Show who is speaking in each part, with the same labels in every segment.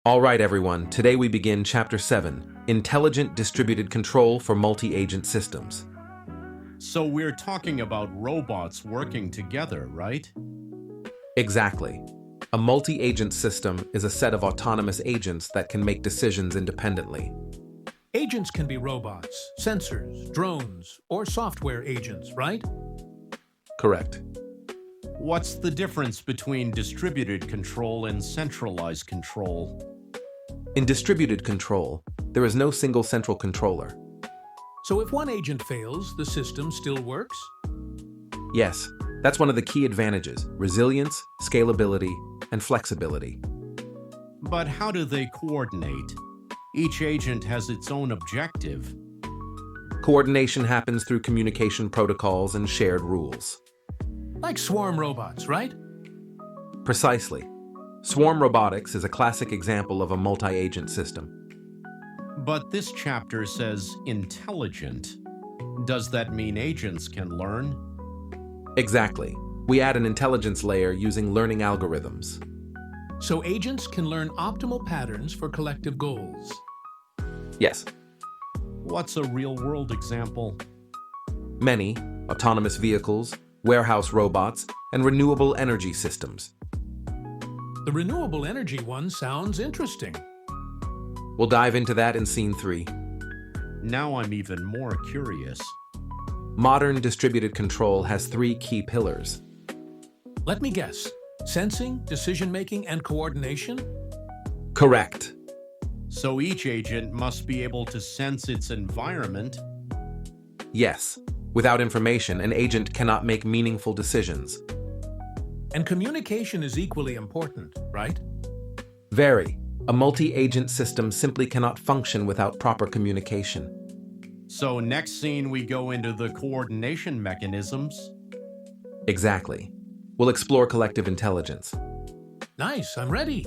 Speaker 1: All right, everyone, today we begin Chapter 7, Intelligent Distributed Control for Multi-Agent Systems.
Speaker 2: So we're talking about robots working together, right?
Speaker 1: Exactly. A multi-agent system is a set of autonomous agents that can make decisions independently.
Speaker 3: Agents can be robots, sensors, drones, or software agents, right?
Speaker 1: Correct.
Speaker 2: What's the difference between distributed control and centralized control?
Speaker 1: In distributed control, there is no single central controller.
Speaker 3: So if one agent fails, the system still works?
Speaker 1: Yes, that's one of the key advantages: resilience, scalability, and flexibility.
Speaker 2: But how do they coordinate? Each agent has its own objective.
Speaker 1: Coordination happens through communication protocols and shared rules.
Speaker 3: Like swarm robots, right?
Speaker 1: Precisely. Swarm robotics is a classic example of a multi-agent system.
Speaker 2: But this chapter says intelligent. Does that mean agents can learn?
Speaker 1: Exactly. We add an intelligence layer using learning algorithms.
Speaker 3: So agents can learn optimal patterns for collective goals.
Speaker 1: Yes,
Speaker 2: What's a real-world example?
Speaker 1: many autonomous vehicles, warehouse robots, and renewable energy systems.
Speaker 3: The renewable energy one sounds interesting.
Speaker 1: We'll dive into that in Scene 3.
Speaker 2: Now I'm even more curious.
Speaker 1: Modern distributed control has three key pillars.
Speaker 3: Let me guess. Sensing, decision-making, and coordination?
Speaker 1: Correct.
Speaker 2: So each agent must be able to sense its environment.
Speaker 1: Yes. Without information, an agent cannot make meaningful decisions.
Speaker 3: And communication is equally important, right?
Speaker 1: Very. A multi-agent system simply cannot function without proper communication.
Speaker 2: So next scene we go into the coordination mechanisms.
Speaker 1: Exactly. We'll explore collective intelligence.
Speaker 3: Nice, I'm ready.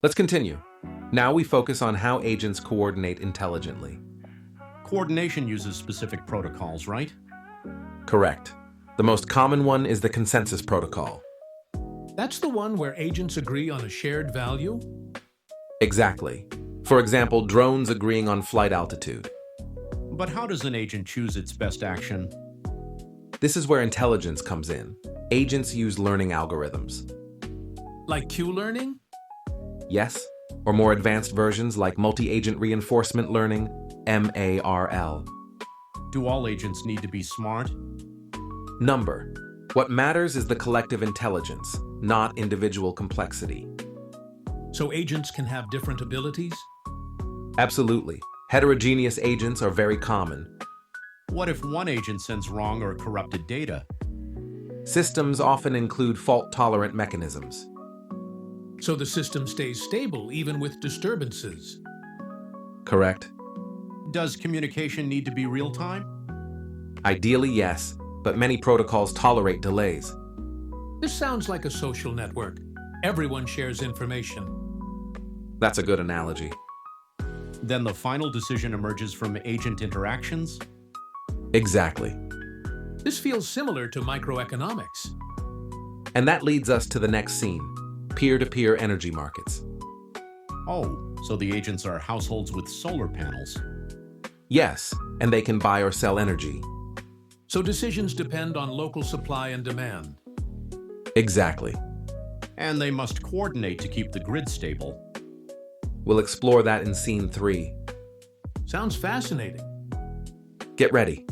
Speaker 1: Let's continue. Now we focus on how agents coordinate intelligently.
Speaker 2: Coordination uses specific protocols, right?
Speaker 1: Correct. The most common one is the consensus protocol.
Speaker 3: That's the one where agents agree on a shared value?
Speaker 1: Exactly. For example, drones agreeing on flight altitude.
Speaker 2: But how does an agent choose its best action?
Speaker 1: This is where intelligence comes in. Agents use learning algorithms.
Speaker 3: Like Q-learning?
Speaker 1: Yes, or more advanced versions like multi-agent reinforcement learning. MARL.
Speaker 2: Do all agents need to be smart?
Speaker 1: Number. What matters is the collective intelligence, not individual complexity.
Speaker 3: So agents can have different abilities?
Speaker 1: Absolutely. Heterogeneous agents are very common.
Speaker 2: What if one agent sends wrong or corrupted data?
Speaker 1: Systems often include fault-tolerant mechanisms.
Speaker 3: So the system stays stable even with disturbances?
Speaker 1: Correct.
Speaker 2: Does communication need to be real-time?
Speaker 1: Ideally, yes, but many protocols tolerate delays.
Speaker 3: This sounds like a social network. Everyone shares information.
Speaker 1: That's a good analogy.
Speaker 2: Then the final decision emerges from agent interactions?
Speaker 1: Exactly.
Speaker 3: This feels similar to microeconomics.
Speaker 1: And that leads us to the next scene, peer-to-peer energy markets.
Speaker 2: Oh, so the agents are households with solar panels.
Speaker 1: Yes, and they can buy or sell energy.
Speaker 3: So decisions depend on local supply and demand.
Speaker 1: Exactly.
Speaker 2: And they must coordinate to keep the grid stable.
Speaker 1: We'll explore that in Scene 3.
Speaker 3: Sounds fascinating.
Speaker 1: Get ready.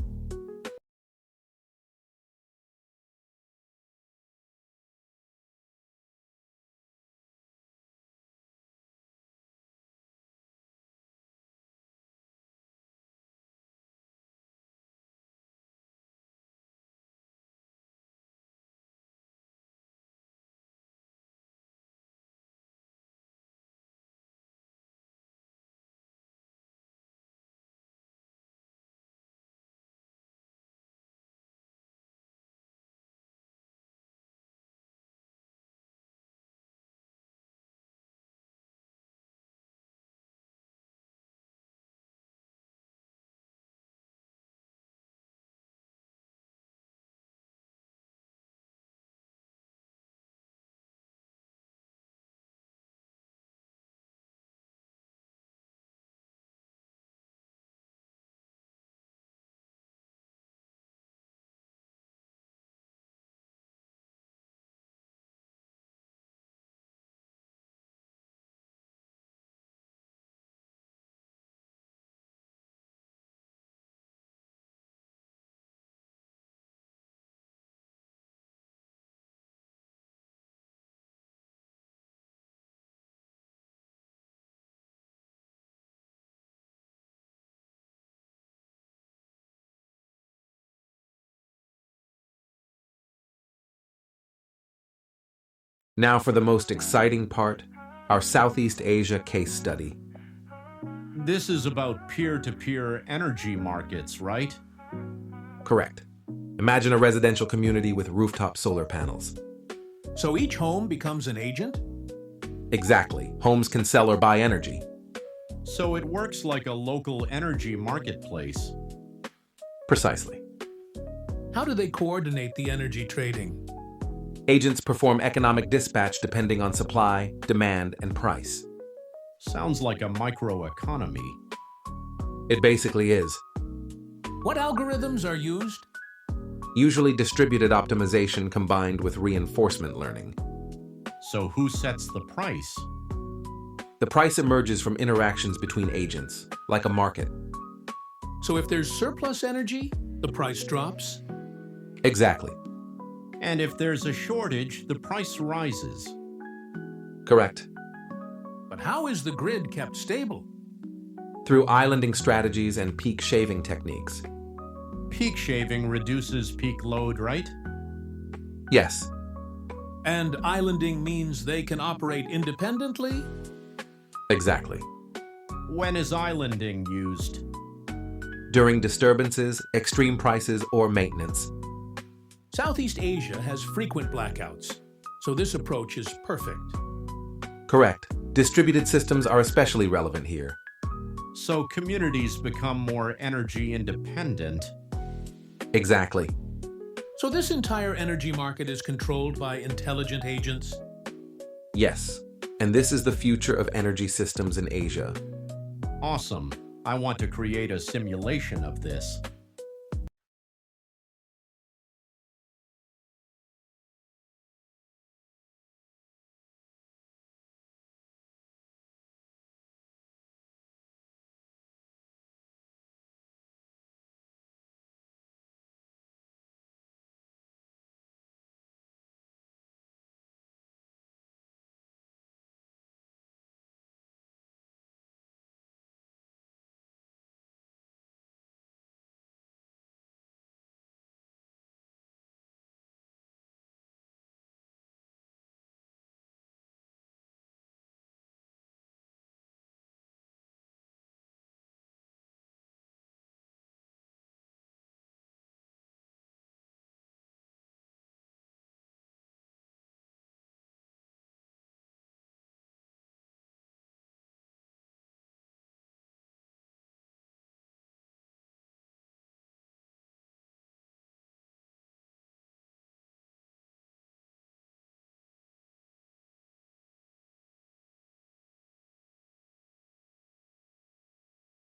Speaker 1: Now for the most exciting part, our Southeast Asia case study.
Speaker 2: This is about peer-to-peer energy markets, right?
Speaker 1: Correct. Imagine a residential community with rooftop solar panels.
Speaker 3: So each home becomes an agent?
Speaker 1: Exactly. Homes can sell or buy energy.
Speaker 2: So it works like a local energy marketplace.
Speaker 1: Precisely.
Speaker 3: How do they coordinate the energy trading?
Speaker 1: Agents perform economic dispatch depending on supply, demand, and price.
Speaker 2: Sounds like a microeconomy.
Speaker 1: It basically is.
Speaker 3: What algorithms are used?
Speaker 1: Usually distributed optimization combined with reinforcement learning.
Speaker 2: So who sets the price?
Speaker 1: The price emerges from interactions between agents, like a market.
Speaker 3: So if there's surplus energy, the price drops?
Speaker 1: Exactly.
Speaker 2: And if there's a shortage, the price rises.
Speaker 1: Correct.
Speaker 3: But how is the grid kept stable?
Speaker 1: Through islanding strategies and peak shaving techniques.
Speaker 2: Peak shaving reduces peak load, right?
Speaker 1: Yes.
Speaker 3: And islanding means they can operate independently?
Speaker 1: Exactly.
Speaker 2: When is islanding used?
Speaker 1: During disturbances, extreme prices, or maintenance.
Speaker 3: Southeast Asia has frequent blackouts, so this approach is perfect.
Speaker 1: Correct. Distributed systems are especially relevant here.
Speaker 2: So communities become more energy independent.
Speaker 1: Exactly.
Speaker 3: So this entire energy market is controlled by intelligent agents?
Speaker 1: Yes. And this is the future of energy systems in Asia.
Speaker 2: Awesome. I want to create a simulation of this.